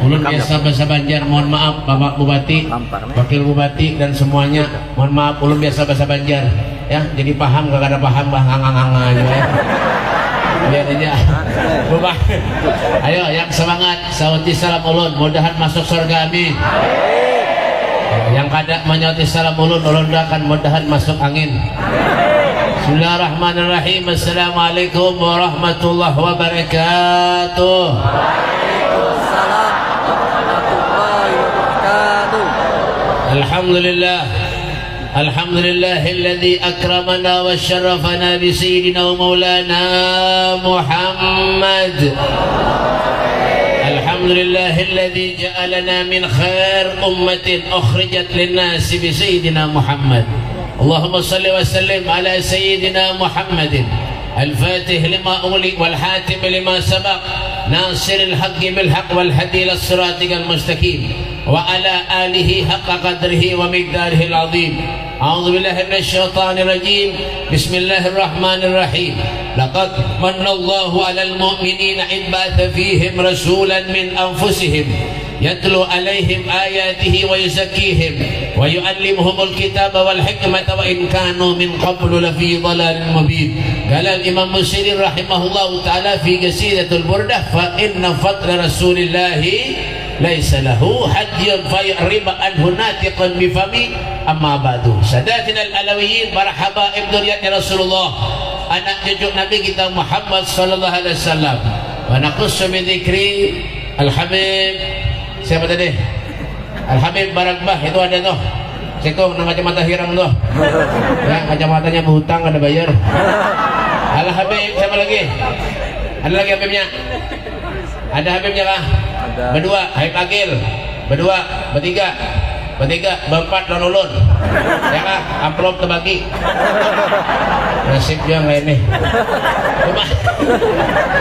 Ulun biasa bahasa Banjar, mohon maaf Bapak Bupati, Wakil Bupati dan semuanya, mohon maaf ulun biasa bahasa Banjar ya, jadi paham gak ada paham bahang aja ya. Biar aja. Bubah. Ayo yang semangat, sauti salam ulun, mudahan masuk surga amin. Yang kada menyauti salam ulun akan mudahan masuk angin. Bismillahirrahmanirrahim. Assalamualaikum warahmatullahi wabarakatuh. Waalaikumsalam warahmatullahi wabarakatuh. Alhamdulillah. Alhamdulillahilladzi akramana wa syarrafana bi sayyidina wa maulana Muhammad. Alhamdulillahilladzi ja'alana min khair ummatin ukhrijat lin-nas bi sayyidina Muhammad. Allahumma salli wa sallim ala sayyidina Muhammadin al-fatih lima ughliq wal hatim lima sabaq nasiril haqqi bil haqq wal hadi ila siratikal mustaqim wa ala alihi haqqa qadrihi wa miqdarihi al-azim. A'udzu billahi minasy syaithanir rajim. Bismillahirrahmanirrahim. Laqad manallahu 'alal mu'minina id ba'atha fihim rasulan min anfusihim yatlu 'alaihim ayatihi wa yuzakkihim wa yu'allimuhumul kitaba wal hikmata wa in kanu min qablu lafi dhalalin mubin. Qala al-Imam Busiri rahimahullahu ta'ala fi qasidatul burdah, fa inna fadla rasulillahi laisa lahu hadyun fayriba anhu natiqan bifami amma ba'du. Sadatina al-alawiyyin, para habaib dzurriyyatnya Rasulullah, anak cucu Nabi kita Muhammad sallallahu alaihi wasallam. Wa naqussu bi dzikri al-habib, siapa tadi? Al-Habib Barakbah, itu ada tuh. Sekong nama kacamata hirang tuh. Ya, kacamatanya berhutang ada bayar. Al-Habib, siapa lagi? Ada lagi Habibnya? Ada Habibnya kah? Berdua, Habib Agil. Berdua, bertiga, berempat dan ulun. Ya kah? Amplop terbagi. Nasib yang lain nih.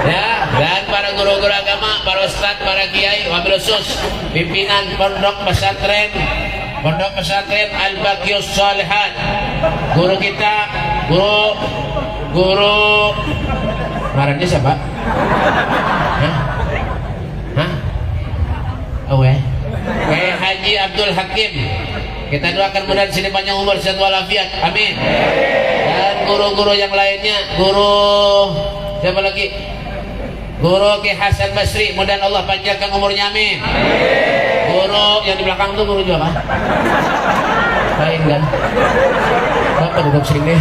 Ya, dan para guru-guru agama, para ustadz, para kiai, wabil khusus pimpinan pondok pesantren Al-Baqiyus Shalihat. Guru kita, guru ngarannya siapa? Hah? Oh Kiai Haji Abdul Hakim. Kita doakan mudah sini panjang umur, sehat walafiat. Amin. Dan guru-guru yang lainnya, guru siapa lagi? Guru Ki Hasan Basri, mudah Allah panjangkan umurnya, amin. Guru yang di belakang tuh guru juga kan? Lain kan? Bapak duduk sini.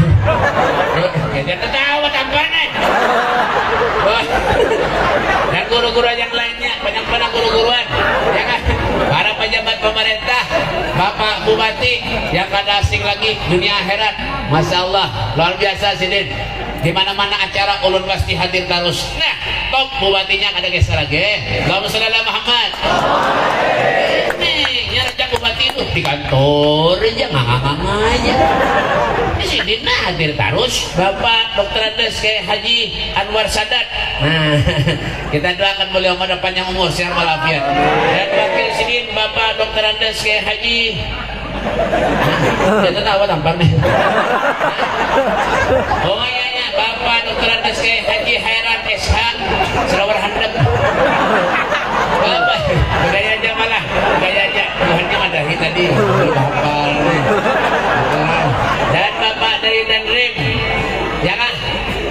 Dia ketawa tampanan. Dan guru-guru yang lainnya, banyak guru-guruan, ya kan? Para pejabat pemerintah, Bapak Bupati yang kada asing lagi dunia akhirat, Masya Allah, luar biasa Sidin. Di mana-mana acara ulun pasti hadir terus. Nah, top bupatinya kada geser lagi. Allahumma shalli ala Muhammad. Nih, nyarajak bupati itu di kantor aja, ngangang aja. Di sini nah hadir terus Bapak Dr. Andes Kiai Haji Anwar Sadat. Nah, kita doakan beliau pada panjang umur, sehat walafiat. Dan wakil sini Bapak Dr. Andes Kiai Haji. Dia tahu tampar nih. Oh iya, Bapak Dr. Andes Kiai Haji Hairan SH Selawar Handap. Bapak, budaya aja malah, budaya aja. Tuhannya madahi tadi. Hafal nih. Dan Bapak dari Danrim, ya kan?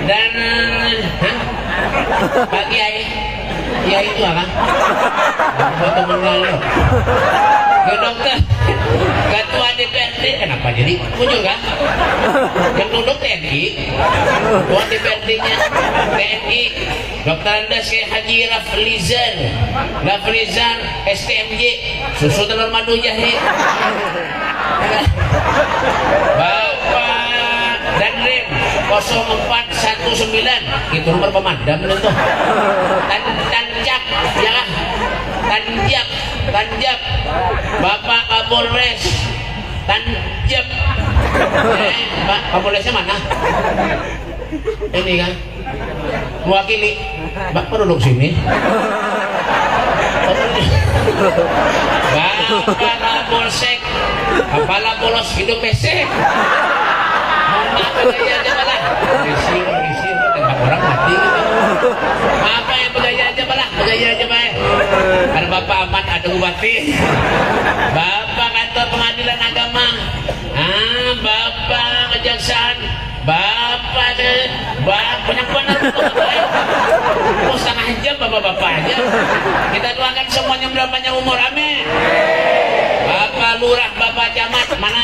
Dan Pak Kiai, Kiai itu apa? Foto mengenal. Ke dokter, ketua DPRD, kenapa jadi muncul kan? Yang duduk TNI, ketua DPRD-nya TNI, Dr. Andes Kiai Haji Raflizan STMJ, susu telur madu jahe. Bapak Danrim 0419, itu nomor pemadam itu. Tanjak, ya kan? Tanjak, Bapak Kapolres Tanjak. Pak Kapolresnya mana? Ini kan mewakili. Bapak duduk sini. Bapak Kapolsek, Kepala Polos Hidup Pesek. Mama budaya aja malah. Risih, tembak orang mati gitu. Apa yang budaya aja malah, budaya aja malah. Ada Bapak Ahmad ada bupati, bapak kantor pengadilan agama, bapak kejaksaan, bapak banyak benar mau setengah jam bapak-bapak aja. Kita doakan semuanya berapanya umur, amin. Bapak lurah, bapak camat, mana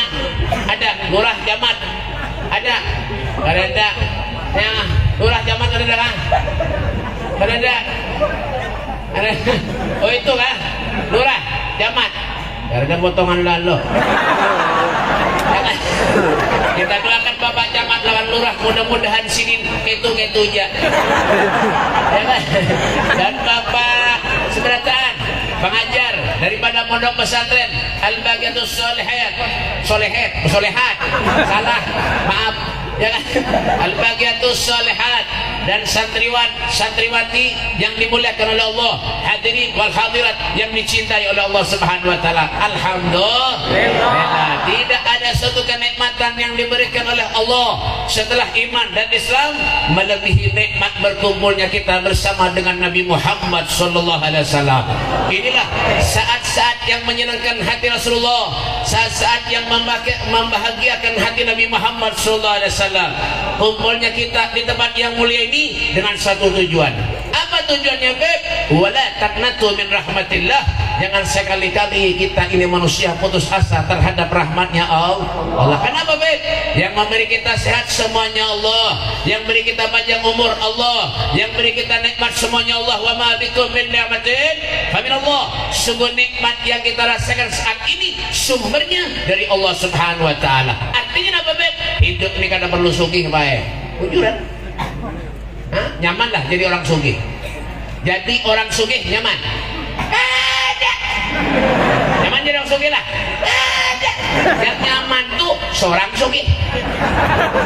ada lurah camat? Ada? Ada. Ya, lurah camat ada kan? Ada. Oh itu kan? Lurah camat. Ada potongan lalu. Kita doakan bapak camat lawan lurah, mudah-mudahan sini ketu aja. Dan bapak seberataan pengajar daripada pondok pesantren Al-Baqiyatus Sholihat, salah, maaf ya kan? Al-Baqiyatus Sholihat dan santriwati yang dimuliakan oleh Allah, hadirin wal hadirat yang dicintai oleh Allah Subhanahu wa taala. Alhamdulillah, tidak ada satu kenikmatan yang diberikan oleh Allah setelah iman dan Islam melebihi nikmat berkumpulnya kita bersama dengan Nabi Muhammad sallallahu alaihi wasallam. Inilah saat-saat yang menyenangkan hati Rasulullah, saat-saat yang membahagiakan hati Nabi Muhammad sallallahu alaihi wasallam. Kumpulnya kita di tempat yang mulia ini dengan satu tujuan. Apa tujuannya, Beb? Wala taqnatu min rahmatillah. Jangan sekali-kali kita ini manusia putus asa terhadap rahmatnya Allah. Kenapa, Beb? Yang memberi kita sehat semuanya Allah, yang beri kita panjang umur Allah, yang beri kita nikmat semuanya Allah. Wa ma bikum min ni'matin faminallah. Sungguh nikmat yang kita rasakan saat ini sumbernya dari Allah Subhanahu wa taala. Artinya apa, Beb? Hidup ini kada perlu sugih bae. Ujuran. Nyaman lah jadi orang sugih. Jadi orang sugih nyaman. Ada. Nyaman jadi orang sugih lah. Ada. Yang nyaman tuh seorang sugih.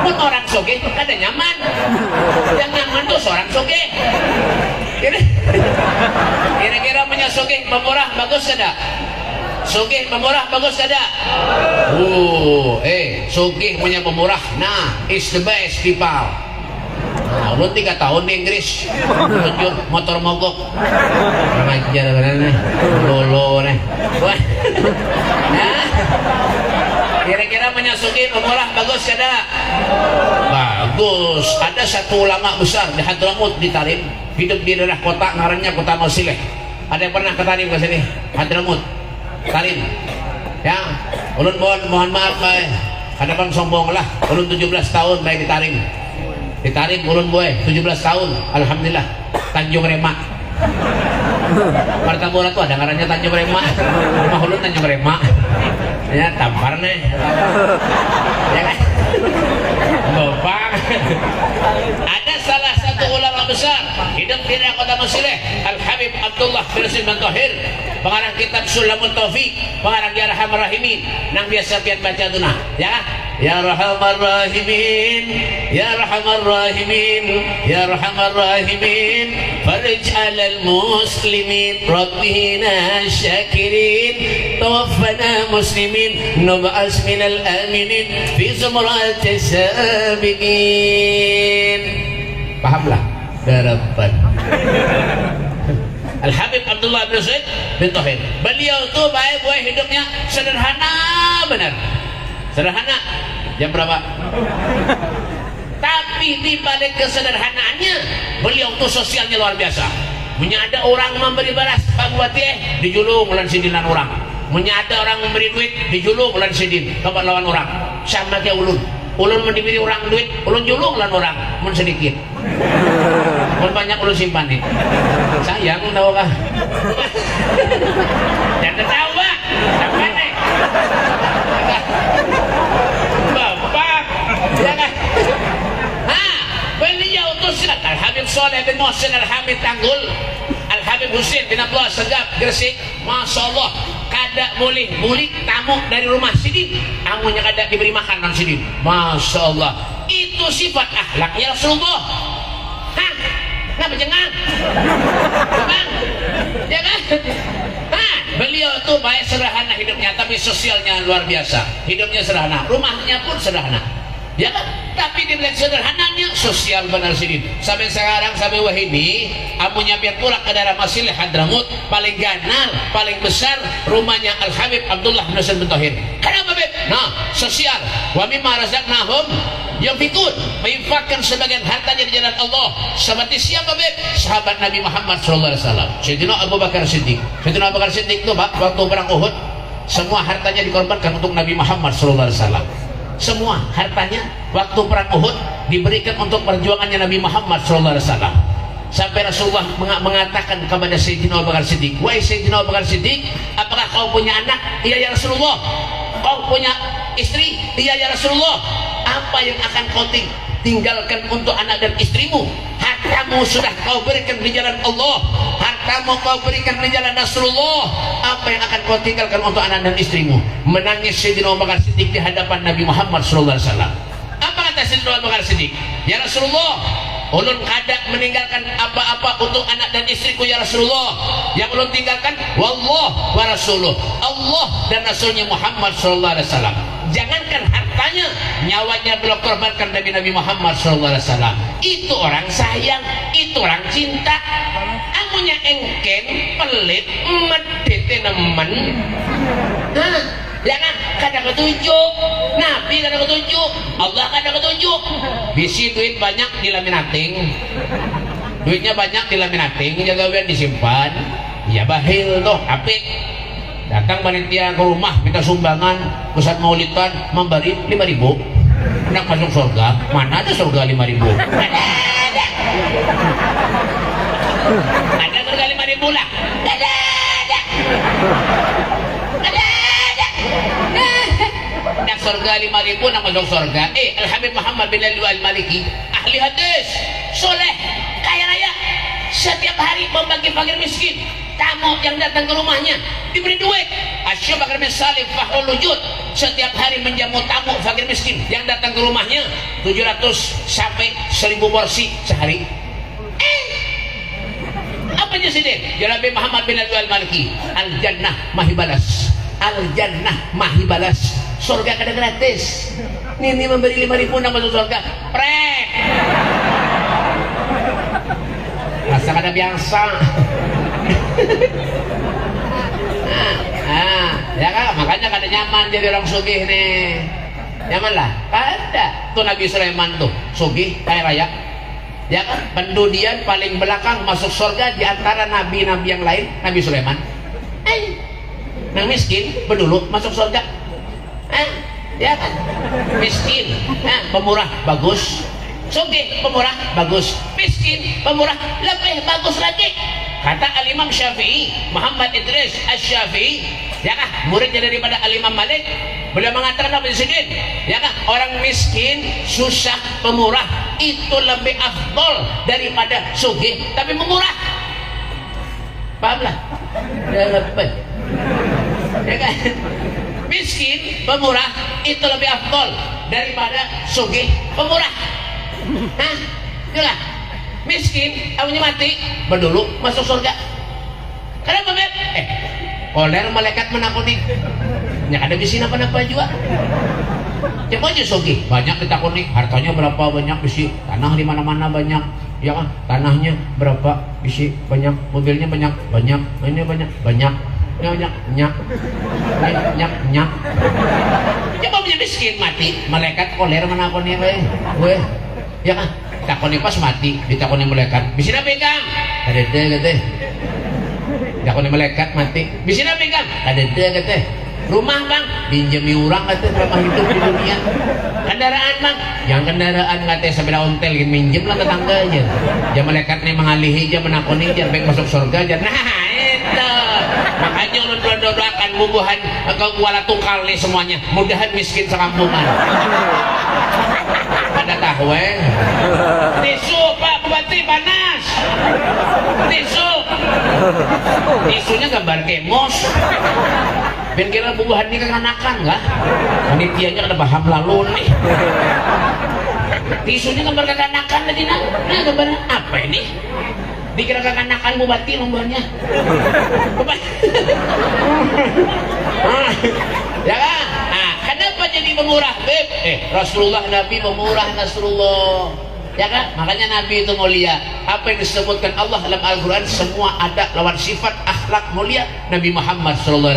Pun orang sugih kada nyaman. Yang nyaman tuh seorang sugih. Kira-kira punya sugih pemurah bagus ada? Sugih pemurah bagus ada? Sugih punya pemurah. Nah, is the best people. Nah, ulun 3 tahun di Inggris, tunjuk motor mogok, ngajar nih, lolo nih. Kira-kira menyasuki pemurah bagus ada? Bagus. Ada satu ulama besar di Hadramut di Tarim, hidup di daerah kota ngarannya Kota Masileh. Ada yang pernah ke Tarim ke sini? Hadramut, Tarim. Ya, ulun mohon maaf kada bang sombong lah. Ulun 17 tahun baik di Tarim. Di Tarim ulun boy 17 tahun, alhamdulillah. Tanjung Rema. Martabora tuh ada ngarannya Tanjung Rema. Rumah ulun Tanjung Rema. Ya tampar nih. Ya kan? Bapak. Ada salah satu ulama besar hidup di daerah Kota Masileh, Al Habib Abdullah bin Tahir, pengarang kitab Sulamul Taufiq, pengarang Ya Arhamar Rahimin, nang biasa pian baca tuna, ya. Ya Arhamar Rahimin, Ya Arhamar Rahimin, Ya Arhamar Rahimin, farij 'alal muslimin, rabbina syakirin, tawaffana muslimin, nub'as minal aminin, fi zumratis sabiqin. Pahamlah? Darapan. Al-Habib Abdullah bin Zaid bin Tahir. Beliau tuh baik buah hidupnya sederhana benar. Sederhana. Jam berapa? Tapi di balik kesederhanaannya, beliau tuh sosialnya luar biasa. Punya ada orang memberi balas, Pak Bupati, dijulung ulan sidinan orang. Punya ada orang memberi duit, dijulung ulan sidin, kapan lawan orang. Sama kayak ulun. Ulun mendiberi orang duit, ulun julung ulan orang, mun sedikit. Mun banyak ulun simpan nih. Sayang tahu kah? Jangan tahu Pak. Sampai nih. Bapak, ya kan? Beliau tuh silat Al-Habib Saleh bin Muhsin Al-Hamid Tanggul, Al-Habib Husin bin Abdullah Segaf Gresik. Masya Allah, kada boleh bulik tamu dari rumah sidin, amunya kada diberi makan dengan sidin. Masya Allah, itu sifat akhlaknya Rasulullah. Kenapa cengang? Bang, ya kan? Beliau tuh baik sederhana hidupnya, tapi sosialnya luar biasa. Hidupnya sederhana, rumahnya pun sederhana. ya kan? Tapi di bilang sederhananya sosial benar sini. Sampai sekarang sampai wahini amunya biar pulang ke daerah Masilih Hadramut, paling ganar, paling besar rumahnya Al Habib Abdullah bin Hasan bin Tahir. Kenapa Beb? Nah, sosial. Wa mimma razaqnahum yunfikun, menginfakkan sebagian hartanya di jalan Allah. Seperti siapa Beb? Sahabat Nabi Muhammad sallallahu alaihi wasallam. Sayyidina Abu Bakar Siddiq. Sayyidina Abu Bakar Siddiq itu Pak, waktu perang Uhud, semua hartanya dikorbankan untuk Nabi Muhammad sallallahu alaihi wasallam. Semua hartanya waktu perang Uhud diberikan untuk perjuangannya Nabi Muhammad sallallahu alaihi wasallam. Sampai Rasulullah mengatakan kepada Sayyidina Abu Bakar Siddiq, "Wahai Sayyidina Abu Bakar Siddiq, apakah kau punya anak?" "Iya ya Rasulullah." "Kau punya istri?" "Iya ya Rasulullah." "Apa yang akan kau tinggalkan untuk anak dan istrimu?" "Hartamu sudah kau berikan di jalan Allah, hartamu kau berikan di jalan Rasulullah. Apa yang akan kau tinggalkan untuk anak dan istrimu?" Menangis Sayyidina Abu Bakar Siddiq di hadapan Nabi Muhammad sallallahu alaihi wasallam. Apa kata Sayyidina Abu Bakar Siddiq? "Ya Rasulullah, ulun kada meninggalkan apa-apa untuk anak dan istriku ya Rasulullah. Yang ulun tinggalkan wallah wa rasuluh, Allah dan Rasulnya Muhammad sallallahu alaihi wasallam." Jangankan hartanya, nyawanya beliau korbankan demi Nabi Muhammad sallallahu alaihi wasallam. Itu orang sayang, itu orang cinta. Amunya engken, pelit, medete nemen. Hah? Ya kan? Kadang ketujuh, Nabi kadang ketujuh, Allah kadang ketujuh. Bisi duit banyak dilaminating, duitnya banyak dilaminating, jaga biar disimpan. Ya bahil tuh, apik. Datang panitia ke rumah minta sumbangan pusat maulidan memberi 5.000, nak masuk surga. Mana ada surga 5.000? Ada surga 5.000 lah. Ada. Nak surga 5.000 nak masuk surga. Al Habib Muhammad bin Al-Maliki, ahli hadis, soleh, kaya raya, setiap hari membagi fakir miskin. Tamu yang datang ke rumahnya diberi duit. Syekh Bakar bin Salim Fahrul Wujud setiap hari menjamu tamu fakir miskin yang datang ke rumahnya 700 sampai 1.000 porsi sehari. Apa aja sih deh? Nabi Muhammad bin Al-Maliki, al jannah mahibalas, al jannah mahibalas, surga kada gratis. Ini memberi 5.000 nak masuk surga. Prek. Rasa kada biasa. Ya kan, makanya kada nyaman jadi orang sugih nih. Nyaman lah, ada tuh Nabi Sulaiman tuh sugih kaya raya, ya kan, pendudian paling belakang masuk surga di antara nabi-nabi yang lain Nabi Sulaiman. Nang miskin pendulu masuk surga, ya kan, miskin, pemurah bagus, sugih pemurah bagus, miskin pemurah lebih bagus lagi. Kata Al-Imam Syafi'i, Muhammad Idris Asy-Syafi'i, ya kah, muridnya daripada Al-Imam Malik, beliau mengatakan apa di sini? Ya kah, orang miskin, susah, pemurah itu lebih afdol daripada sugih tapi memurah. Pahamlah? Ya lebih. Ya kan? Miskin, pemurah itu lebih afdol daripada sugih, pemurah. Hah? Itulah. Miskin, awalnya mati, berdulu masuk surga. Kenapa Beb? Oler malaikat menakuni. Ya ada bisi apa-apa juga. Coba aja sugih, banyak ditakuni, hartanya berapa banyak bisi, tanah di mana-mana banyak, ya kan? Tanahnya berapa bisi banyak, mobilnya banyak, ini banyak. Nyak. Coba punya miskin mati, malaikat oler menakuni gue. Ya kan? Takoni pas mati, ditakoni malaikat. Bisa pegang? Ada kata. Takoni malaikat mati. Bisa pegang? Ada kata. Rumah bang, pinjami orang kata berapa hidup di dunia. Kendaraan bang, yang kendaraan kata sepeda ontel minjem lah tetangga aja. Ya malaikat nih mengalihi aja menakoni aja, baik masuk surga aja. Nah itu, makanya ulun doakan bubuhan ke wala tungkal nih semuanya. Mudahan miskin sekampungan. Pada tahu tisu Pak Bupati panas, tisunya gambar kemos. Ben kira bubuhan ini kekanakan lah, panitianya kada paham lalu nih. Tisunya gambar kekanakan tadi nah gambar apa ini? Dikira kekanakan Bupati lombanya. Ya kan? Nah, kenapa jadi Nabi pemurah, Beb. Rasulullah Nabi pemurah, Nasrullah. Ya kan? Makanya Nabi itu mulia. Apa yang disebutkan Allah dalam Al-Quran semua ada lawan sifat akhlak mulia Nabi Muhammad SAW.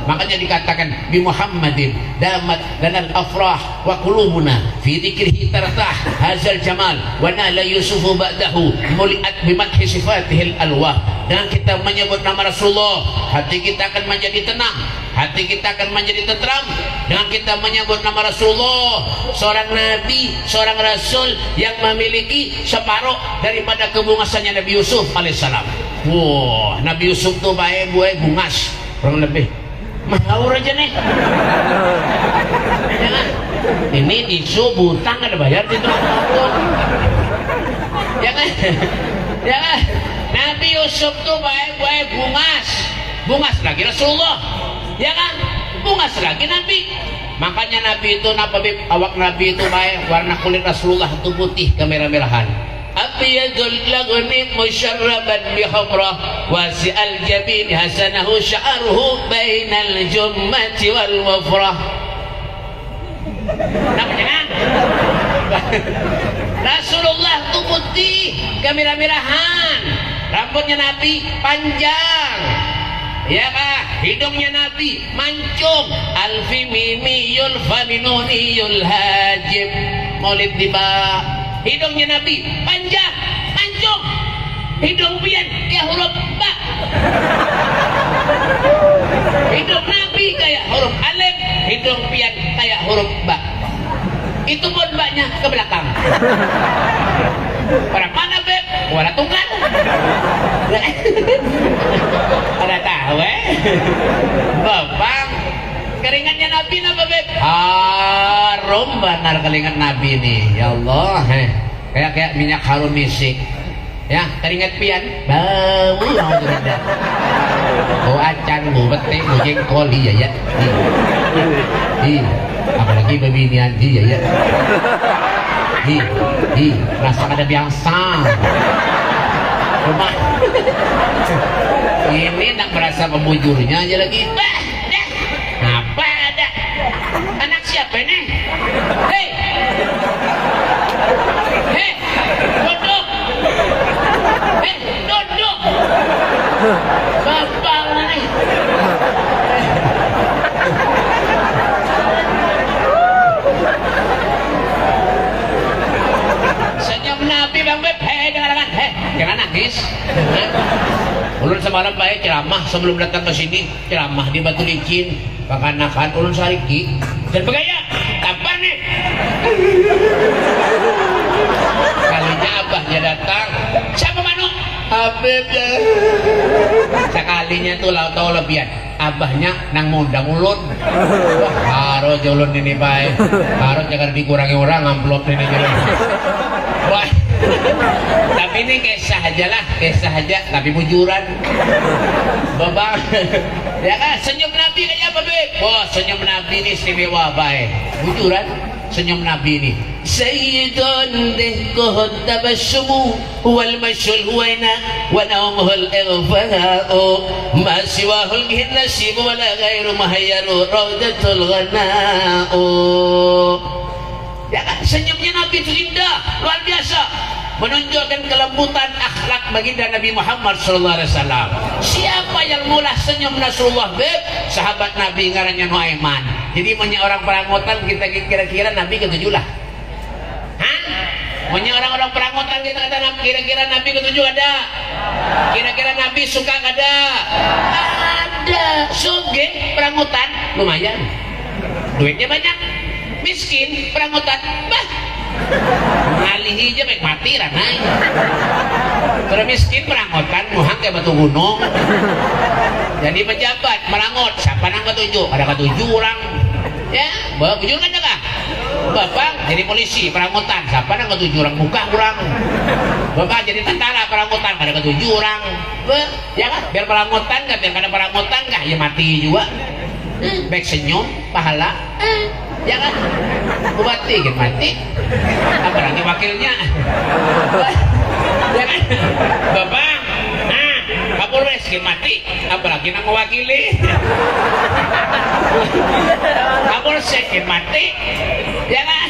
Makanya dikatakan bi Muhammadin damat lanal afrah wa qulubuna fi dzikrihi tartah hazal jamal wa nala yusufu ba'dahu muliat bi madhi sifatihil alwah. Dengan kita menyebut nama Rasulullah, hati kita akan menjadi tenang, hati kita akan menjadi tentram. Dengan kita menyebut nama Rasulullah, seorang nabi, seorang rasul yang memiliki separuh daripada kebungasannya Nabi Yusuf alaihissalam. Wah, Nabi Yusuf tuh baik bungas kurang lebih. Mahaur aja nih. Ya kan? Ini isu butang ada bayar gitu. Ya kan? Ya kan? Nabi Yusuf tuh baik bungas lagi Rasulullah. Ya kan? Bungas lagi Nabi. Makanya Nabi itu awak Nabi itu baik, warna kulit Rasulullah itu putih kemerah-merahan. Abiyadul lagni musyarraban bihamrah wasi'al jabin hasanahu sya'ruhu bainal jummati wal wafrah. Namanya kan? Rasulullah itu putih kemerah-merahan, rambutnya Nabi panjang, ya kah? Hidungnya Nabi mancung, alfi mimiyul faminuniyul hajib maulid tiba. Hidungnya Nabi panjang mancung, hidung pian kayak huruf ba. Hidung Nabi kayak huruf alif, hidung pian kayak huruf ba. Itu pun banyak ke belakang. Orang mana Beb? Orang tunggal. Ada tahu Bapak keringatnya Nabi apa Beb? Harum benar keringat Nabi nih. Ya Allah, kayak minyak harum misik. Ya, keringat pian bau mau berendah. Oh acan bu betik bu jengkol ya. Apalagi babi ini anji ya. Rasa ada biasa. Rumah ini nak berasa pemujurnya aja lagi. Apa ada? Anak siapa ini? Hei, duduk. Duduk. Bapak nih. Senyum Nabi Bang Beb. Dengar-dengar. Jangan nangis. Ulun semalam baik ceramah sebelum datang ke sini, ceramah di Batu Licin, pakanakan ulun sariki dan begaya. Kapan nih? Kalinya abahnya datang. Siapa manuk? Habib ya. Sekalinya tuh tau lebihan. Abahnya nang mundang ulun. Wah, harus ulun ini baik. Harus jangan dikurangi orang amplop ini jadi. Wah. Tapi ini kisah aja tapi bujuran. Bapak. Ya kan senyum Nabi kayak apa Beb? Oh, senyum Nabi ini istimewa baik. Bujuran senyum Nabi ini. Sayyidun dihkuhud tabassumu wal mashul huwaina wa nawmuhul ighfa'u ma siwahul gihin nasibu wala ghairu mahayyaru raudatul ghana'u. Ya kan senyumnya Nabi itu indah, luar biasa, menunjukkan kelembutan akhlak baginda Nabi Muhammad SAW. Siapa yang mula senyum Rasulullah Beb? Sahabat Nabi ngarannya Nuaiman. Jadi punya orang perangutan kita kira-kira Nabi ketujuh lah. Hah? Punya orang-orang perangutan kita kata kira-kira Nabi ketujuh ada? Kira-kira Nabi suka ada? Ada. Suge perangutan lumayan, duitnya banyak. Miskin perangutan bah ngalihi aja baik mati ranai. Terus miskin perangutan muhang kayak batu gunung. Jadi pejabat merangut siapa nang ketujuh? Ada ketujuh orang ya begitu kan jaga bapak jadi polisi perangutan siapa nang ketujuh orang buka kurang. Bapak jadi tentara perangutan ada ketujuh orang ya kan biar perangutan nggak biar kada perangutan nggak ya mati juga. Baik senyum pahala ya kan bupati kan mati apa lagi wakilnya ya kan bapak Kapolres mati, apalagi nang mewakili. Kapolsek mati, ya kan?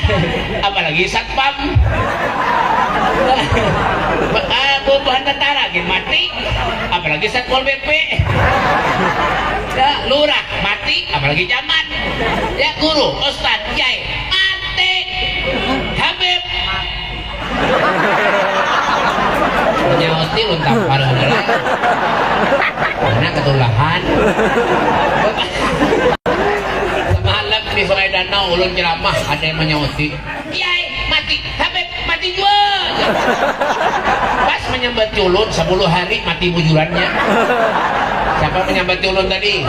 Apalagi satpam. Bubuhan tentara mati, apalagi satpol pp. Ya, lurah mati, apalagi zaman. Ya, guru, ustad, kiai mati. Habib nyauti luntang parah adalah karena ketulahan. Semalam di Sungai Danau ulun ceramah ada yang menyauti, kiai mati, Habib mati juga. Pas menyambat ulun 10 hari mati bujurannya. Siapa menyambat ulun tadi?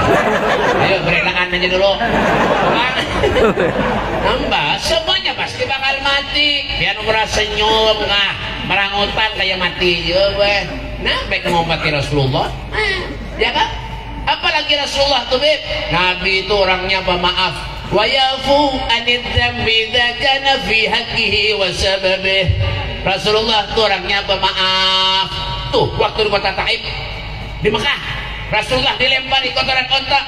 Ayo berenangan aja dulu. Nambah semuanya pasti bakal mati. Biar merasa senyum nggak merangutan kayak mati ya weh. Nah baik mau mati Rasulullah, ya kan? Apalagi Rasulullah tuh beb. Nabi itu orangnya pemaaf. Wa yafu anid dzambi idza kana fi haqqihi wa sababih. Rasulullah itu orangnya pemaaf. Tuh waktu di kota Taif di Mekah, Rasulullah dilempari kotoran onta,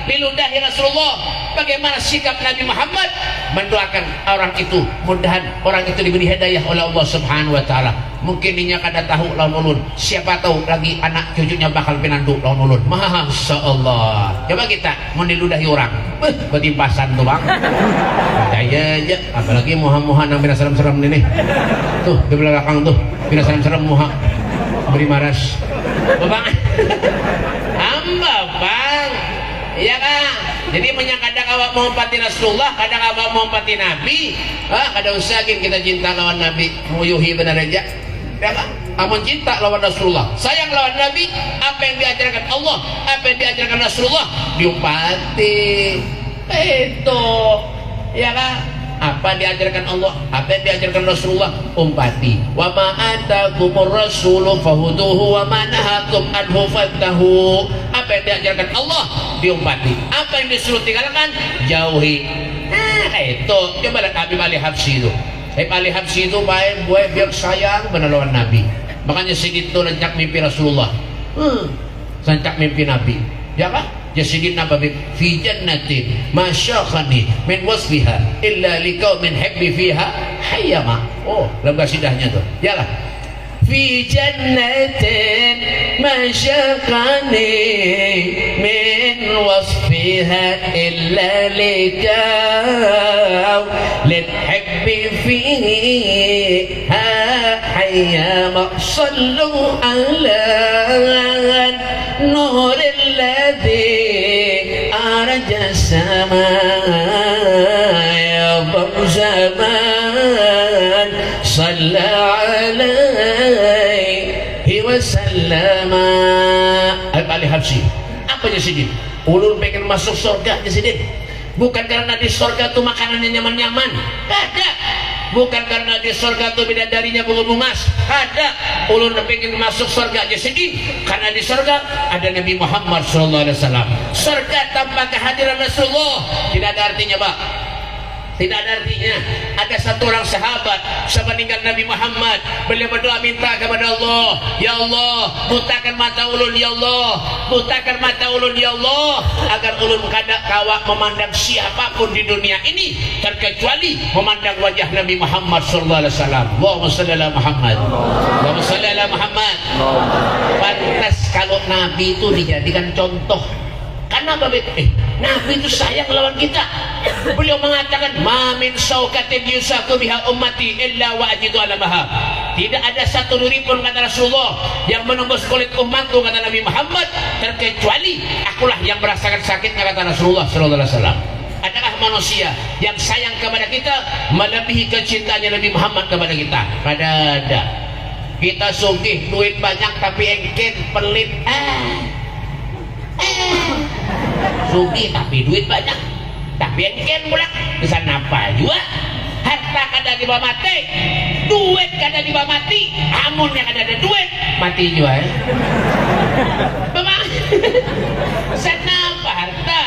diludahi Rasulullah. Bagaimana sikap Nabi Muhammad? Mendoakan orang itu, mudahan orang itu diberi hidayah oleh Allah Subhanahu wa taala. Mungkin dinya kada tahu lawan ulun, siapa tahu lagi anak cucunya bakal pinandu lawan ulun. Masya Allah. Coba kita mau diludahi orang, betimpasan tuh bang. Percaya aja, apalagi muha-muha nang bina serem-serem ini. Tuh di belakang tuh bina serem-serem muha beri maras. Bang, hamba bang, iya kan? Jadi kadang awak mau pati Rasulullah, kadang awak mau pati Nabi. Kadang usahakin kita cinta lawan Nabi, muyuhi benar aja. Ya kan? Amun cinta lawan Rasulullah, sayang lawan Nabi, apa yang diajarkan Allah, apa yang diajarkan Rasulullah, diumpati. Itu, ya kan? Apa diajarkan Allah, apa yang diajarkan Rasulullah, umpati. Wa ma atakumur rasulu fahuduhu wa ma nahakum anhu fantahu. Apa yang diajarkan Allah, diumpati. Apa yang disuruh tinggalkan, jauhi. Itu coba lihat Habib Ali Habsyi itu. Habib Ali Habsyi itu baik buat biar sayang benar lawan Nabi. Makanya segitu rencak mimpi Rasulullah, rencak mimpi Nabi, ya kan? Jasidina Habib fi jannatin masyakhani min wasfiha illa liqaumin habbi fiha hayyama. Oh, dalam kasidahnya tuh. Yalah. Fi jannatin masyakhani min wasfiha illa liqaumin habbi fiha hayyama. Sallu ala nuril ladzi arja sama ya zaman salla alaihi wasallama. Ali Habsyi apa Jasidin? Ulun pengen masuk surga Jasidin, bukan karena di surga tuh makanannya nyaman-nyaman, ada. Bukan karena di surga tuh bidadarinya bunga-bungas, ada. Ulun pengen masuk surga Jasidin karena di surga ada Nabi Muhammad SAW. Surga tanpa kehadiran Rasulullah tidak ada artinya, Pak. Tidak ada artinya. Ada satu orang sahabat sepeninggal Nabi Muhammad, beliau berdoa minta kepada Allah, ya Allah, butakan mata ulun ya Allah, butakan mata ulun ya Allah, agar ulun kada kawak memandang siapapun di dunia ini terkecuali memandang wajah Nabi Muhammad sallallahu alaihi wasallam. Allahumma shalli ala Muhammad. Allahumma shalli ala Muhammad. Pantas kalau Nabi itu dijadikan contoh. Karena Nabi itu sayang lawan kita. Beliau mengatakan, "Ma min saukatin yusaku biha ummati illa wa ajidu alamaha." Tidak ada satu duri pun, kata Rasulullah, yang menembus kulit umatku, kata Nabi Muhammad, terkecuali akulah yang merasakan sakitnya, kata Rasulullah sallallahu alaihi wasallam. Adakah manusia yang sayang kepada kita melebihi kecintaannya Nabi Muhammad kepada kita? Kada ada. Kita sugih, duit banyak tapi engken, pelit. Sugih tapi duit banyak tapi engken pula, bisa napa juga. Harta kada dibawa mati, duit kada dibawa mati, amun yang ada duit mati juga. Memang kenapa harta,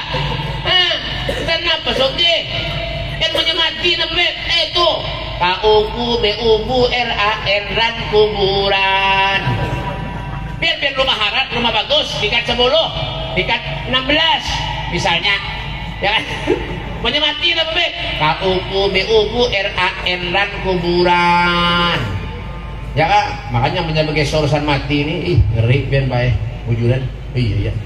kenapa sugih kan punya mati namanya itu kauku buran kuburan. biar rumah harat, rumah bagus, tingkat 10, tingkat 16 misalnya, ya kan? Pokoknya mati lah bebek. KUPU, BUPU, RAN kuburan. Ya kan? Makanya menjaga urusan mati ini, ngeri pian bae wujudan. Iya.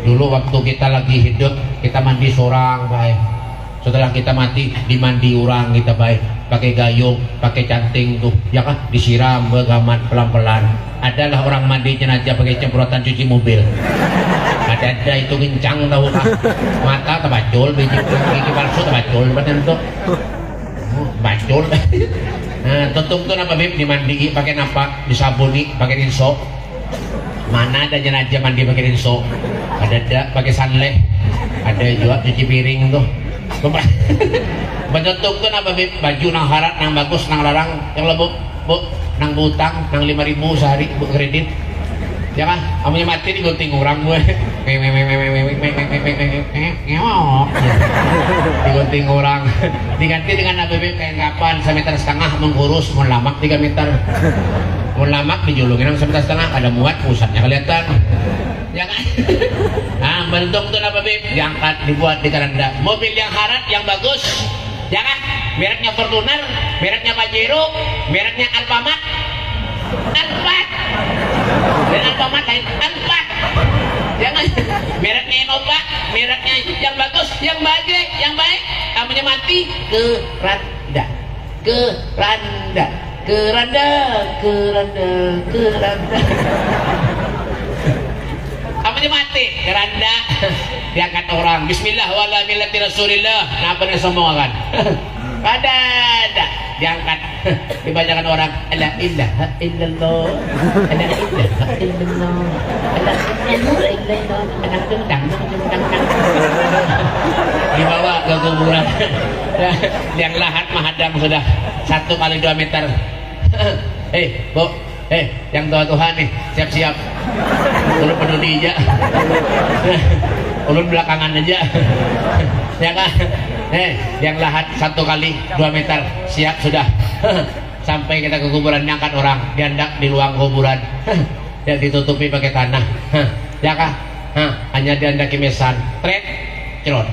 Dulu waktu kita lagi hidup, kita mandi sorang bae. Setelah kita mati, dimandi orang kita bae. Pakai gayung, pakai canting tuh, ya kan? Disiram begaman pelan-pelan. Adalah orang mandi jenazah pakai cemprotan cuci mobil. Ada itu kencang tahu kah? Mata terbacul, gigi palsu terbacul, benar tuh. Bacul. Nah, tutup tuh apa bib dimandi pakai napa? Disabuni pakai rinso. Mana ada jenazah mandi pakai rinso? Ada pakai sanleh. Ada juga cuci piring tuh. Bentuk tuh apa bib? Baju nang harat, nang bagus, nang larang, yang lebuk, bu, nang butang, nang 5.000 sehari bu kredit. Ya kan, kamunya mati digunting orang gue, digunting orang, diganti dengan ABB kain kapan, 1,5 meter mengurus, mau lamak 3 meter, mau lamak dijulungin 1,5 meter, ada muat pusatnya kelihatan, ya kan? Nah bentuk tuh ABB diangkat, dibuat di keranda, mobil yang harat, yang bagus, ya kan? Mereknya Fortuner, mereknya Pajero, mereknya Alfamart, dan Alfamart lain Alphard, jangan mereknya Innova, mereknya yang bagus, yang baik, namanya mati keranda, namanya mati keranda, diangkat orang. Bismillah wala millati Rasulillah. Nah apa yang sombongan? Ada diangkat, dibacakan orang la ilaha illallah, la ilaha illallah, la ilaha illallah, anak tendang, dibawa ke kuburan. Yang lahat mahadam sudah 1 kali 2 meter. Bu, yang doa Tuhan nih, siap-siap. Ulun peduli aja, ulun belakangan aja, ya kan? Yang lahat 1 kali 2 meter, siap sudah. Sampai kita ke kuburan, diangkat orang, diandak di luang kuburan, dan ditutupi pakai tanah, ya kah? Hanya diandaki mesan, tret, cerot,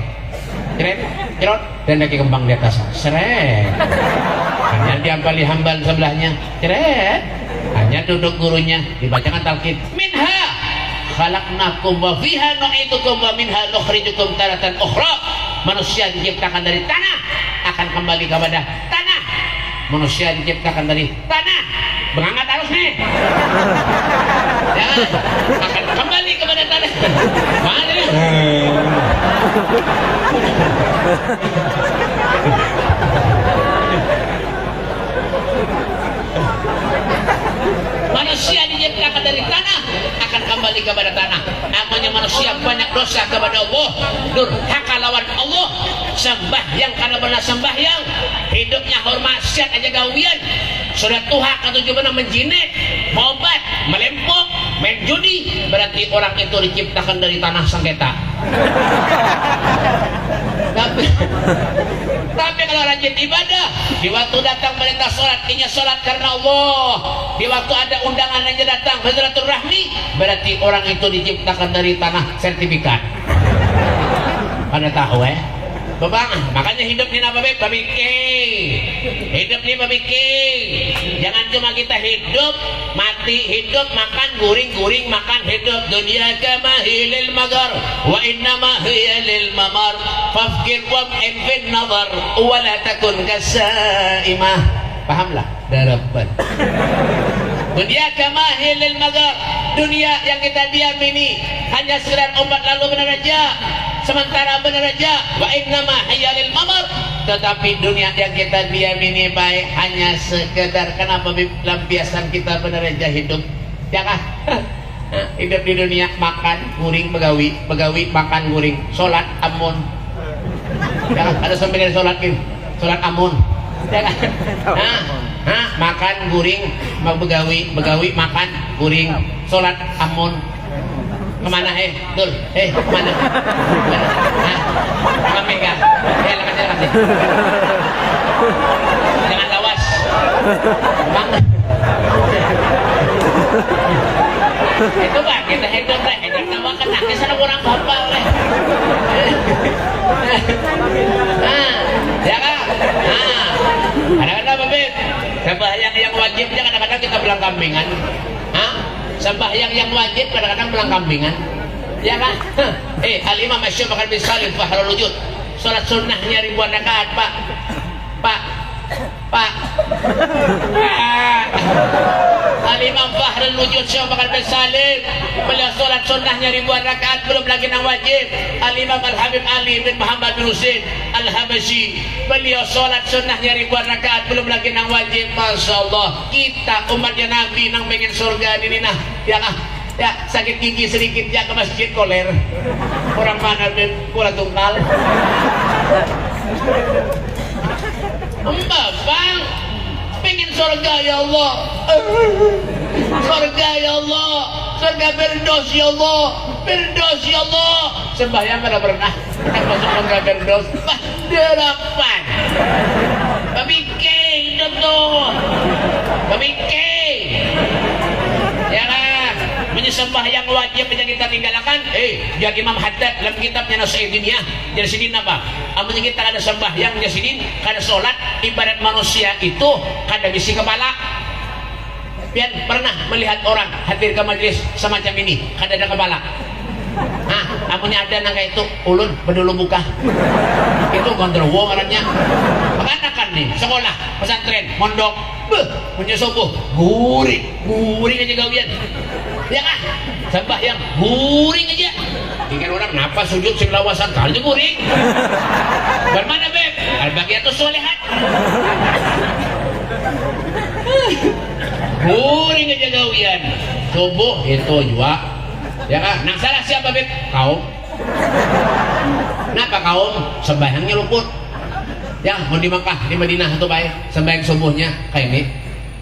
diandaki kembang di atas, seret. Hanya diampali hambal sebelahnya, ceret. Hanya duduk gurunya, dibacakan talqin, minha khalaqnakum wa fiha nu'idukum wa minha nukhrijukum taratan ukhra. Manusia diciptakan dari tanah, akan kembali kepada tanah. Manusia diciptakan dari tanah, mengangkat arus nih, ya, akan kembali kepada tanah. Mana nih? Manusia diciptakan dari tanah, akan kembali kepada tanah. Namanya manusia banyak dosa kepada Allah, durhaka lawan Allah, sembahyang karena benar sembahyang, hidupnya hormasiat aja gawian, sudah tuha ketujuh benar menjinet, obat, melempok, main judi. Berarti orang itu diciptakan dari tanah sengketa. Tapi kalau rajin ibadah, di waktu datang perintah sholat, inya sholat karena Allah, di waktu ada undangan aja datang silaturahmi, berarti orang itu diciptakan dari tanah sertifikat. Pada tahu Babang, makanya hidup ni apa babi hidup ni babi jangan cuma kita hidup mati, hidup makan guring makan hidup. Dunia kama hilil magar wa innama hiya lil mamar fafkir wa infin nazar wa la takun kasaimah. Pahamlah daraban. Dunia kama hilil magar, dunia yang kita diam ini hanya sekedar obat lalu benar aja, sementara benar aja. Wa innama hiya lil mamar, tetapi dunia yang kita diam ini baik hanya sekedar kenapa lampiasan kita benar aja hidup, ya kah? Hidup di dunia makan guring begawi makan guring, sholat amun, ya kah? Ada sampai dari sholat amun, ya kah? Makan guring begawi makan guring, sholat amun. Kemana Dul? Kemana? Kami enggak? Lekas. Jangan lawas. Bang. Itu ba kita hedon tawa kena kisah orang hafal ya kan kadang-kadang Bebek sembahyang yang wajibnya kadang-kadang kita belang kambingan sembahyang yang wajib kadang-kadang belang kambingan ya kan Al-Imam Asy-Syaikh Bakar bin Salim Fahrul Wujud sholat sunnahnya ribuan rakaat Pak Al-Imam Fahrul Wujud Syekh Bakar bin Salim beliau sholat sunnahnya ribuan rakaat belum lagi yang wajib. Al-Imam Al-Habib Ali bin Muhammad bin Husain Al-Habashi beliau sholat sunnahnya ribuan rakaat belum lagi yang wajib. Masya Allah kita umatnya Nabi nang pengen surga ini nah ya sakit gigi sedikit ya ke masjid koler orang mana kurang tunggal bang pengen surga ya Allah surga ya Allah surga Firdaus ya Allah Firdaus ya Allah sembahyang kada pernah masuk surga Firdaus derapan pemikir itu pemikir ya kan menyembah yang wajib yang kita tinggalkan biar Imam Haddad dalam kitabnya Nasihatnya dari sini apa amun kita ada sembah yang dari sini kada sholat ibarat manusia itu kada bisi kepala biar pernah melihat orang hadir ke majelis semacam ini kada ada kepala amunnya ada nang kayak itu ulun berdulu buka itu gondrowo ngarannya anak-anak nih sekolah pesantren mondok punya subuh guring aja gawian ya kan sembahyang guring aja pikir orang kenapa sujud selawasan kali itu guring bagaimana Beb al-baqiyatus sholihat guring aja gawian subuh itu juga ya kan nang salah siapa Beb kaum kenapa kaum sembahyangnya luput ya mau di Makkah di Madinah itu baik sembahyang subuhnya kayak ini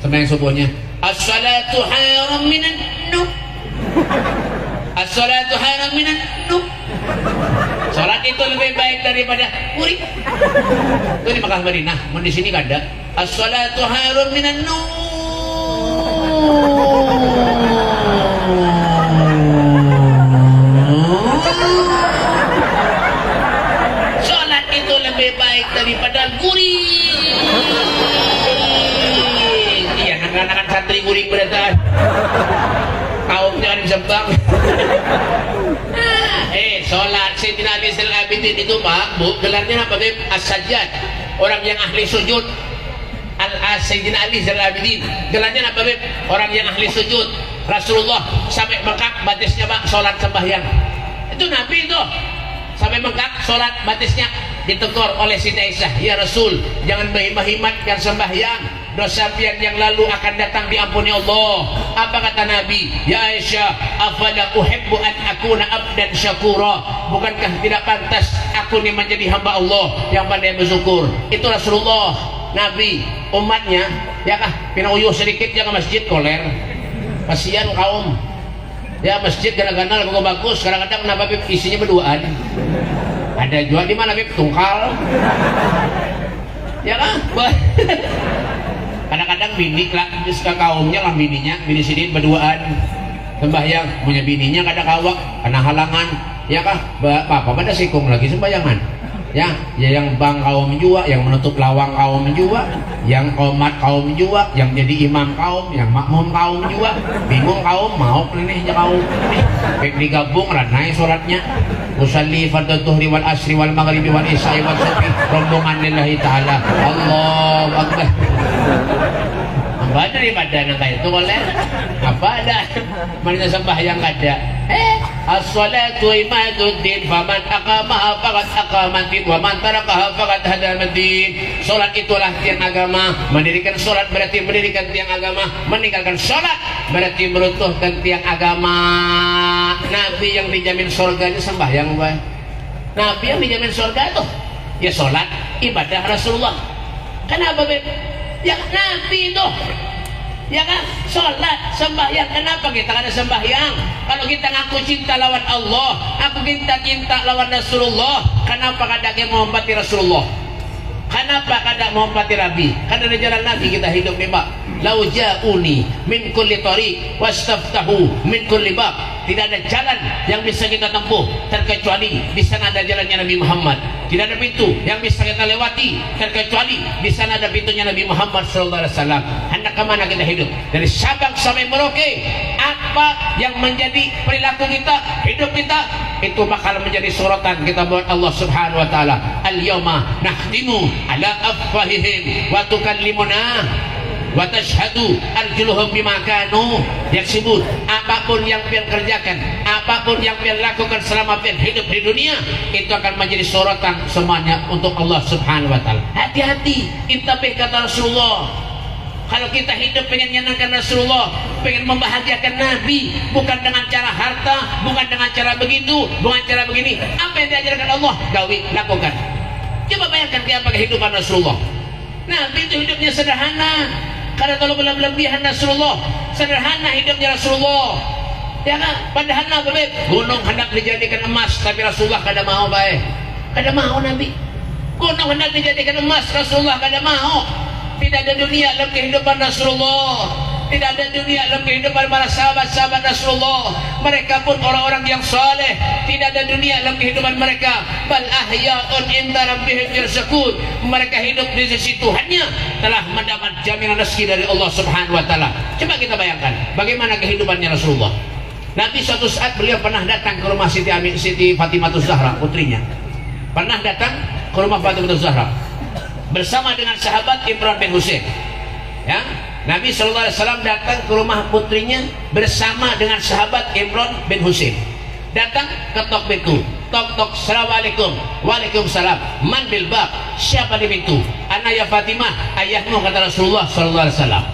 sembahyang subuhnya as-salatu haram minan nur as-salatu haram minan nur salat itu lebih baik daripada guring itu di Makkah Madinah mau di sini kada as-salatu haram minan nur salat itu lebih baik daripada guring iya anak-anak santri guring beratan kaum jangan disembang sholat Sayyidina Ali Zainal Abidin itu Pak Bu gelarnya apa Beb As-Sajjad orang yang ahli sujud Sayyidina Ali Zainal Abidin gelarnya apa Beb orang yang ahli sujud Rasulullah sampai bengkak batisnya Pak sholat sembahyang itu Nabi itu sampai bengkak sholat batisnya ditegur oleh Siti Aisyah ya Rasul jangan menghemat-hematkan sembahyang dosa pian yang lalu akan datang diampuni Allah. Apa kata Nabi? Ya Aisyah, afala uhibbu an akuna abdan syakura. Bukankah tidak pantas aku ini menjadi hamba Allah yang pandai bersyukur? Itu Rasulullah, Nabi, umatnya, ya kah? Pina uyuh sedikit ya ke masjid koler. Kasihan kaum. Ya masjid kadang-kadang kalau bagus, kadang-kadang kenapa Bib isinya berduaan. Ada juga di mana Bib tungkal. Ya kan? Kadang-kadang bini lah kaumnya lah bini sini berduaan sembahyang punya bininya kada kawak kena halangan ya kah apa pada sikung lagi sembayangan ya yang bang kaum juga yang menutup lawang kaum juga yang komat kaum juga yang jadi imam kaum yang makmum kaum juga bingung kaum mau nih ya kaum nih digabung ranai sholatnya usalli fardhu dhuhri wal asri wal maghribi wal isya'i wal subhi rombongan lillahi ta'ala Allahu akbar apa daripada nang kayak itu oleh apa ada mana sembahyang kada as-salatu imaduddin faman aqamaha faqad aqamaddin wa man tarakaha faqad hadamaddin salat itulah tiang agama mendirikan salat berarti mendirikan tiang agama meninggalkan salat berarti meruntuhkan tiang agama. Nabi yang dijamin surganya sembahyang Pak. Nabi yang dijamin surga itu ya salat ibadah Rasulullah. Kenapa Beb? Ya Nabi itu ya kan sholat sembahyang. Kenapa kita ada sembahyang? Kalau kita ngaku cinta lawan Allah, aku cinta lawan Rasulullah, kenapa kadang menghormati Rasulullah? Kan Kenapa kada mau pati Nabi? Karena di jalan Nabi kita hidup nih Pak. Lau ja'uni min kulli tariq wastaftahu min kulli bab. Tidak ada jalan yang bisa kita tempuh terkecuali di sana ada jalannya Nabi Muhammad. Tidak ada pintu yang bisa kita lewati terkecuali di sana ada pintunya Nabi Muhammad sallallahu alaihi wasallam. Hendak kemana kita hidup? Dari Sabang sampai Merauke, apa yang menjadi perilaku kita, hidup kita, itu bakal menjadi sorotan kita buat Allah Subhanahu wa taala. Al-yauma nahtimu ala afwahihim wa tukallimuna wa tashhadu arjuluhum bima kanu yaksibun. Apapun yang pian kerjakan, apapun yang pian lakukan selama pian hidup di dunia, itu akan menjadi sorotan semuanya untuk Allah Subhanahu wa taala. Hati-hati, intabih kata Rasulullah. Kalau kita hidup pengen nyenangkan Rasulullah, pengen membahagiakan Nabi, bukan dengan cara harta, bukan dengan cara begitu, bukan cara begini. Apa yang diajarkan Allah, gawi, lakukan. Coba bayangkan kayak apa kehidupan Rasulullah. Nabi itu hidupnya sederhana. Karena kalau berlebihan Rasulullah, sederhana hidupnya Rasulullah. Ya kan? Padahal Nabi gunung hendak dijadikan emas, tapi Rasulullah kada mau baik. Kada mau Nabi. Gunung hendak dijadikan emas, Rasulullah kada mau. Tidak ada dunia dalam kehidupan Rasulullah. Tidak ada dunia dalam kehidupan para sahabat-sahabat Rasulullah. Mereka pun orang-orang yang saleh. Tidak ada dunia dalam kehidupan mereka. Bal ahya'un inda rabbihim yurzaqun. Mereka hidup di sisi Tuhannya, telah mendapat jaminan rezeki dari Allah Subhanahu wa taala. Coba kita bayangkan bagaimana kehidupannya Rasulullah. Nanti suatu saat beliau pernah datang ke rumah Siti Fatimah Zahra, putrinya. Pernah datang ke rumah Fatimah Zahra bersama dengan sahabat Imran bin Husain. Ya, Nabi SAW datang ke rumah putrinya bersama dengan sahabat Imran bin Husain. Datang ketok pintu, tok, assalamualaikum. Waalaikumsalam. Man bil bab, siapa di pintu? Ana ya Fatimah, ayahmu, kata Rasulullah SAW.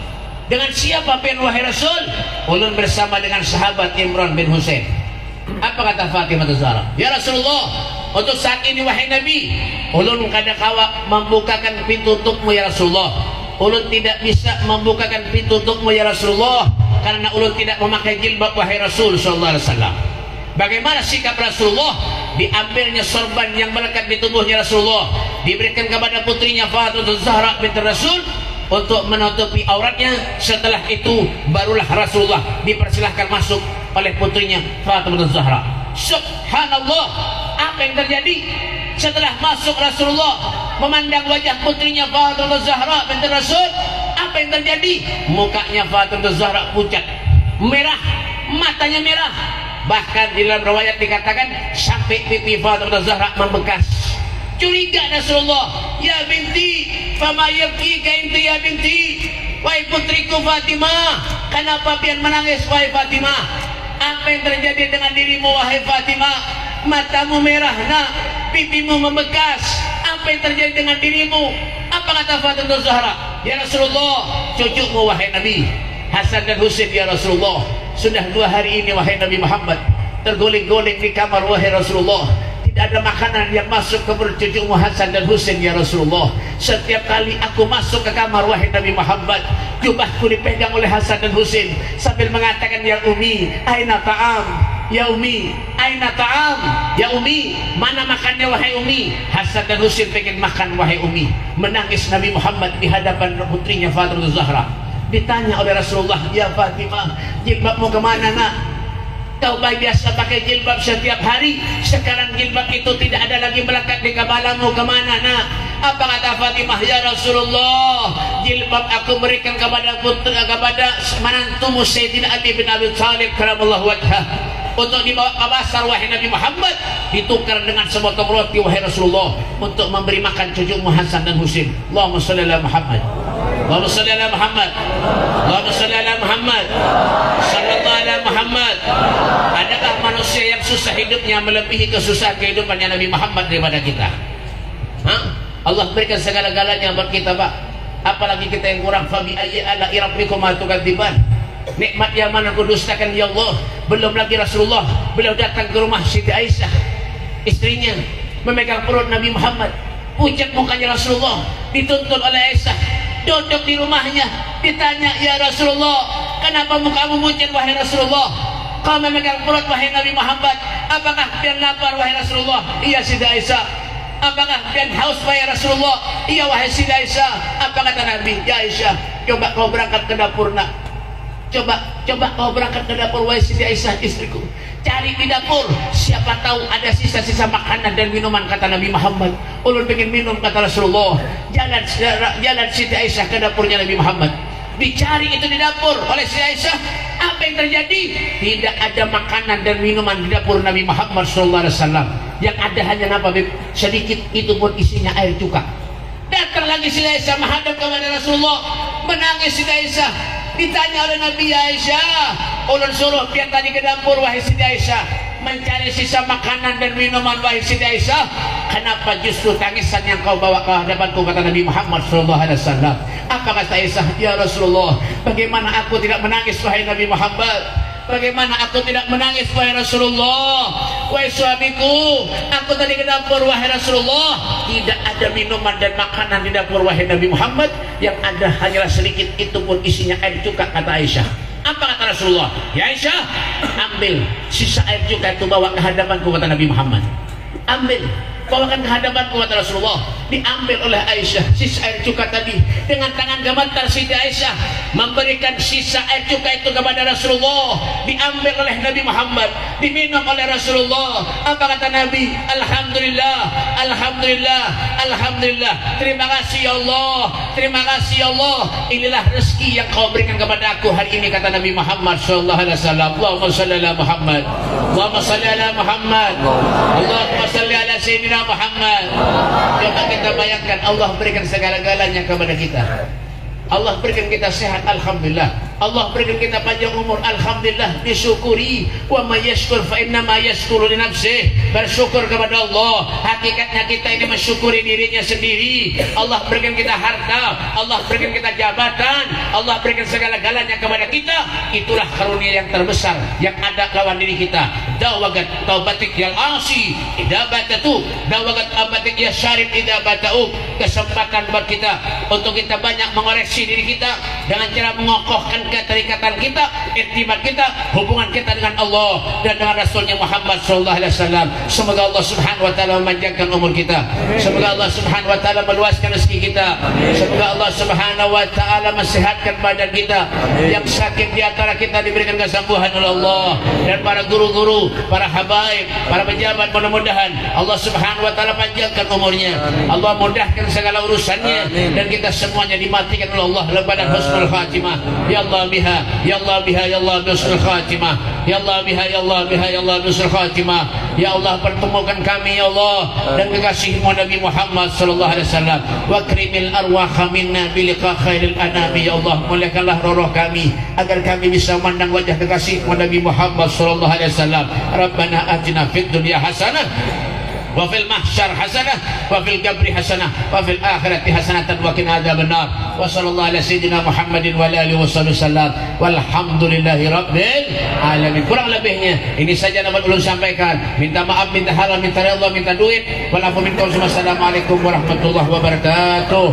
Dengan siapa pun wahai Rasul? Ulun bersama dengan sahabat Imran bin Husain. Apa kata Fatimah Zahra? Ya Rasulullah, untuk saat ini wahai Nabi, ulun kada kawa membukakan pintu untukmu ya Rasulullah. Ulun tidak bisa membukakan pintu untukmu ya Rasulullah, karena ulun tidak memakai jilbab wahai Rasul sallallahu alaihi wasallam. Bagaimana sikap Rasulullah? Diambilnya sorban yang melekat di tubuhnya Rasulullah, diberikan kepada putrinya Fatimah Zahra binti Rasul untuk menutupi auratnya. Setelah itu barulah Rasulullah dipersilahkan masuk oleh putrinya Fatimah Zahra. Subhanallah, apa yang terjadi setelah masuk Rasulullah memandang wajah putrinya Fatimah Zahra binti Rasul? Apa yang terjadi? Mukanya Fatimah Zahra pucat, merah, matanya merah. Bahkan di dalam riwayat dikatakan sampai pipi Fatimah Zahra membekas. Curiga Rasulullah, ya binti, fama yabkika inti ya binti, wahai putriku Fatimah, kenapa pian menangis wahai Fatimah? Apa yang terjadi dengan dirimu wahai Fatimah? Matamu merah nak, pipimu membekas. Apa yang terjadi dengan dirimu? Apa kata Fatimah Zahra? Ya Rasulullah, cucumu wahai Nabi Hasan dan Husain ya Rasulullah, sudah 2 hari ini wahai Nabi Muhammad terguling-guling di kamar wahai Rasulullah. Tidak ada makanan yang masuk ke perut cucumu Hasan dan Husain ya Rasulullah. Setiap kali aku masuk ke kamar wahai Nabi Muhammad, jubahku dipegang oleh Hasan dan Husain sambil mengatakan, ya Umi, aina ta'am? Ya Umi, aina ta'am? Ya Umi, mana makannya wahai Umi? Hasan dan Husain pengen makan wahai Umi. Menangis Nabi Muhammad di hadapan putrinya Fatimah Zahra. Ditanya oleh Rasulullah, ya Fatimah, jilbabmu kemana nak? Kau biasa pakai jilbab setiap hari, sekarang jilbab itu tidak ada lagi melekat di kepalamu, kemana nak? Apa kata Fatimah? Ya Rasulullah, jilbab aku berikan kepada menantumu Sayyidina Ali bin Abi Thalib karamallahu wajhah, untuk dibawa ke pasar wahai Nabi Muhammad, ditukar dengan sebotol roti wahai Rasulullah, untuk memberi makan cucumu Hasan dan Husain. Allahumma shalli ala Muhammad, Allahumma shalli ala Muhammad, Allahumma shalli ala Muhammad, sallallahu ala Muhammad. Adakah manusia yang susah hidupnya melebihi kesusahan kehidupannya Nabi Muhammad daripada kita? Allah berikan segala-galanya buat kita, Pak. Apalagi kita yang kurang. Fabi ayyi ala'i rabbikuma tukadziban. Nikmat yang mana kau dustakan ya Allah. Belum lagi Rasulullah, beliau datang ke rumah Siti Aisyah, istrinya, memegang perut Nabi Muhammad. Pucat mukanya Rasulullah, dituntun oleh Aisyah. Duduk di rumahnya, ditanya, ya Rasulullah, kenapa mukamu pucat wahai Rasulullah? Kau memegang perut wahai Nabi Muhammad, apakah dia lapar wahai Rasulullah? Iya Siti Aisyah. Apakah dan haus wahai Rasulullah? Iya wahai Siti Aisyah. Apa kata Nabi? Ya Aisyah, coba kau berangkat ke dapur nak. Coba kau berangkat ke dapur wahai Siti Aisyah istriku. Cari di dapur, siapa tahu ada sisa-sisa makanan dan minuman, kata Nabi Muhammad. Ulun pengen minum, kata Rasulullah. Jalan Siti Aisyah ke dapurnya Nabi Muhammad. Dicari itu di dapur oleh Siti Aisyah. Apa yang terjadi? Tidak ada makanan dan minuman di dapur Nabi Muhammad SAW. Yang ada hanya apa, Beb? Sedikit, itu pun isinya air cuka. Datang lagi Siti Aisyah menghadap kepada Rasulullah, menangis Siti Aisyah. Ditanya oleh Nabi, Aisyah, ulun suruh pian tadi ke dapur wahai Siti Aisyah, mencari sisa makanan dan minuman wahai Siti Aisyah. Kenapa justru tangisan yang kau bawa ke hadapanku, kata Nabi Muhammad SAW. Apa kata Aisyah? Ya Rasulullah, bagaimana aku tidak menangis wahai Nabi Muhammad? Bagaimana aku tidak menangis wahai Rasulullah? Wahai suamiku, aku tadi ke dapur wahai Rasulullah, tidak ada minuman dan makanan di dapur wahai Nabi Muhammad. Yang ada hanyalah sedikit, itu pun isinya air cuka, kata Aisyah. Apa kata Rasulullah? Ya Aisyah, ambil sisa air cuka itu, bawa ke hadapanku, kata Nabi Muhammad. Ambil, bawakan ke hadapanku, kata Rasulullah. Diambil oleh Aisyah sisa air cuka tadi. Dengan tangan gemetar Siti Aisyah memberikan sisa air cuka itu kepada Rasulullah. Diambil oleh Nabi Muhammad, diminum oleh Rasulullah. Apa kata Nabi? Alhamdulillah, Alhamdulillah, Alhamdulillah. Terima kasih ya Allah, terima kasih ya Allah. Inilah rezeki yang kau berikan kepada aku hari ini, kata Nabi Muhammad SAW. Allahumma salli ala Muhammad, Allahumma salli ala Muhammad, Allahumma salli ala Sayyidina Muhammad. Coba kita bayangkan, Allah berikan segala-galanya kepada kita. Allah berikan kita sehat, alhamdulillah. Allah berikan kita panjang umur, alhamdulillah. Disyukuri. Wa may yashkur fa inna ma yashkuru li nafsihi. Bersyukur kepada Allah. Hakikatnya kita ini mensyukuri dirinya sendiri. Allah berikan kita harta, Allah berikan kita jabatan, Allah berikan segala-galanya kepada kita. Itulah karunia yang terbesar yang ada lawan diri kita. Dawagat taubatik yang asi idza batatu, dawagat abatik ya syarif idza batau. Kesempatan buat kita untuk kita banyak mengoreksi diri kita dengan cara mengokohkan keterikatan kita, irtibat kita, hubungan kita dengan Allah dan dengan Rasulnya Muhammad SAW. Semoga Allah Subhanahu Wa Taala memanjangkan umur kita. Semoga Allah Subhanahu Wa Taala meluaskan rezeki kita. Semoga Allah Subhanahu Wa Taala mensehatkan badan kita. Yang sakit di antara kita diberikan kesembuhan oleh Allah, dan para guru-guru, para habaib, para pejabat, mudah-mudahan Allah Subhanahu Wa Taala panjangkan umurnya. Allah mudahkan segala urusannya, dan kita semuanya dimatikan oleh Allah lebaran husnul khatimah. Ya Allah biha, ya Allah biha, ya Allah husnul khatimah. Ya Allah biha, ya Allah biha, ya Allah husnul khatimah. Ya Allah, pertemukan kami ya Allah dan kekasih-Mu Nabi Muhammad sallallahu alaihi wasallam. Wa krimil arwaha minna bi liqa khairil anami. Ya Allah, muliakanlah roh kami agar kami bisa memandang wajah kekasih-Mu Nabi Muhammad sallallahu alaihi wasallam. Rabbana atina fid dunya hasanah wa fil mahsyar hasanah wa fil qabri hasanah wa fil akhirati hasanatan wa qina adzabannar. Wa sallallahu ala sayyidina Muhammadin wa alihi wasallam. Walhamdulillahi rabbil alamin. Kurang lebihnya ini saja dapat ulun sampaikan. Minta maaf, minta halal, minta redha, minta duit. Walafu minkum. Wassalamualaikum warahmatullahi wabarakatuh.